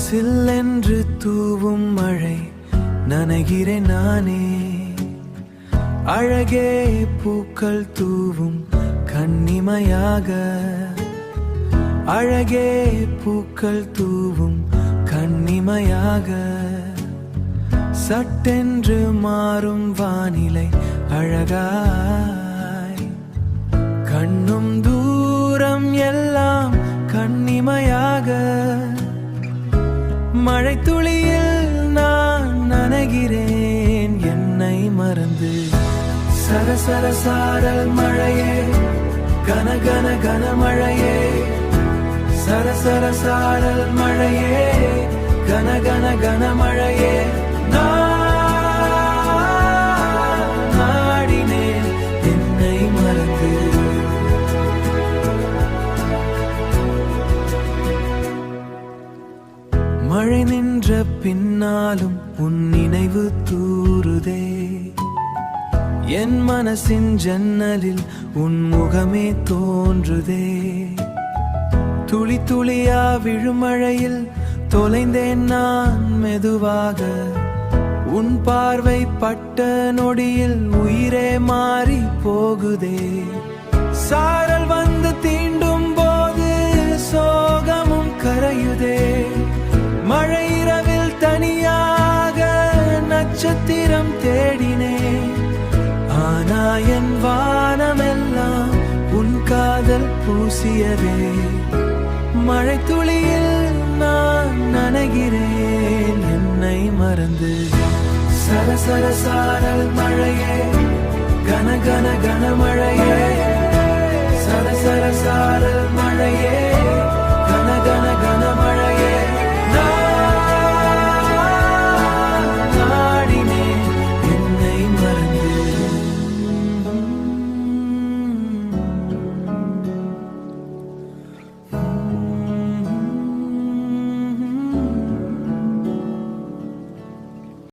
சில்லென்று தூவும் மழை நனைகிறேன் நானே. அழகே பூக்கள் தூவும் கன்னிமையாக, அழகே பூக்கள் தூவும் கன்னிமையாக. சட்டென்று மாறும் வானிலை அழகாய், கண்ணும் தூரம் எல்லாம் கன்னிமையாக. மழை துளியில் நான் நனைகிறேன் என்னை மறந்து. சரசர சாரல் மழையே, கன கன கனமழையே. சரசர சாரல் மழையே, கன கன கனமழையே. நாடினேன் என்னை மறந்து. மழை நின்ற பின்னாலும் உன் நினைவு தூறுதே. என் மனசின் ஜன்னலில் உன் முகமே தோன்றுதே. துளி துளியா விழுமழையில் தொலைந்தேன் நான் மெதுவாக. உன் பார்வை பட்ட நொடியில் உயிரே மாறி போகுதே. சாரல் வந்து தீண்டும் போது சோகமும் கரையுதே. மழை இரவில் தனியாக நட்சத்திரம் தேடினேன். ஆனா என் வானமெல்லாம் உன் காதல் பூசியதே. மழை துளியில் நான் நனைகிறேன் என்னை மறந்து. சரசர சாரல் மழையே, கன கன கனமழையே. சரசர சாரல்